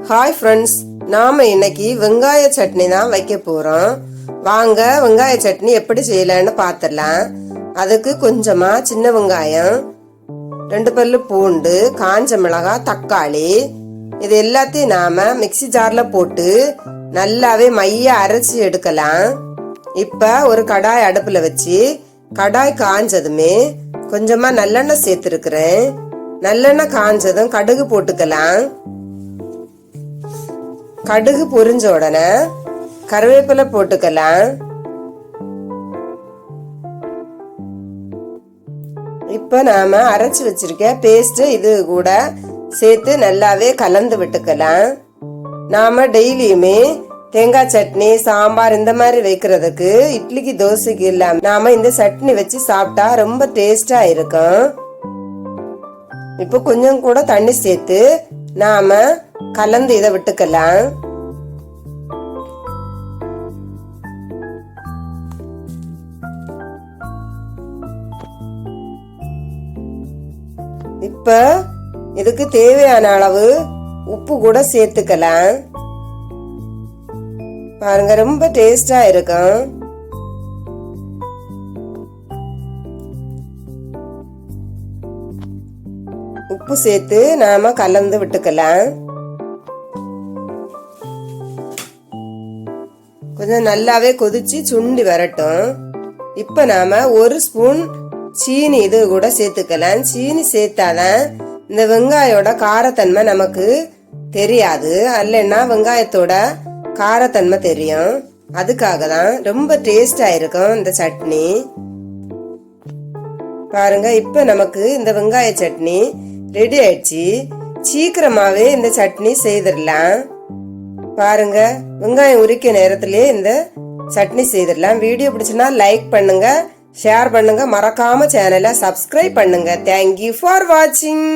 Hi friends, நாம இன்னைக்கு வெங்காய சட்னி தான் வைக்க போறோம். வாங்க வெங்காய சட்னி எப்படி செய்யலான்னு பார்த்துடலாம். அதுக்கு கொஞ்சமா சின்ன வெங்காயம், 2 பல்லு பூண்டு, காஞ்ச மிளகாய், தக்காளி இது எல்லாத்தையும் நாம மிக்ஸி ஜார்ல போட்டு நல்லாவே மைய அரைச்சி எடுக்கலாம். இப்ப ஒரு கடாய் அடுப்புல வச்சு கடாய் காஞ்சதுமே கொஞ்சமா நல்லெண்ணெய் சேர்த்துருக்கிறேன். நல்லெண்ணெய் காஞ்சதும் கடுகு போட்டுக்கலாம். கடுகு பொரிஞ்ச உடனே கருவேப்பிலை போட்டுக்கலாம். இப்ப நாம அரைச்சு வச்சிருக்க பேஸ்ட் இது கூட சேர்த்து நல்லாவே கலந்து விட்டுக்கலாம். நாம டெய்லியுமே தேங்காய் சட்னி, சாம்பார் இந்த மாதிரி வைக்கிறதுக்கு, இட்லிக்கு, தோசைக்கு இல்லாம நாம இந்த சட்னி வச்சு சாப்பிட்டா ரொம்ப டேஸ்டா இருக்கும். இப்ப கொஞ்சம் கூட தண்ணி சேர்த்து நாம கலந்து இதை விட்டுக்கலாம். இப்ப இதுக்கு தேவையான அளவு உப்பு கூட சேர்த்துக்கலாம். பாருங்க, ரொம்ப டேஸ்டா இருக்கும். உப்பு சேர்த்து நாம கலந்து விட்டுக்கலாம். கொஞ்சம் நல்லாவே கொதிச்சு சுண்டி வரட்டும். இப்ப நாம 1 ஸ்பூன் சீனி இது கூட சேர்த்துக்கலாம். சீனி சேர்த்தாதான் இந்த வெங்காயோட காரத்தன்மை நமக்கு தெரியாது, இல்லைன்னா வெங்காயத்தோட காரத்தன்மை தெரியும். அதுக்காக தான் ரொம்ப டேஸ்டா இருக்கும் இந்த சட்னி. பாருங்க, இப்ப நமக்கு இந்த வெங்காய சட்னி ரெடி ஆயிடுச்சு. சீக்கிரமாவே இந்த சட்னி செய்திடலாம். பாருங்க, வெங்காயம் உரிக்க நேரத்திலே இந்த சட்னி செய்திடலாம். வீடியோ பிடிச்சுன்னா லைக் பண்ணுங்க, ஷேர் பண்ணுங்க, மறக்காம சேனலை சப்ஸ்கிரைப் பண்ணுங்க. தேங்க்யூ ஃபார் வாட்சிங்.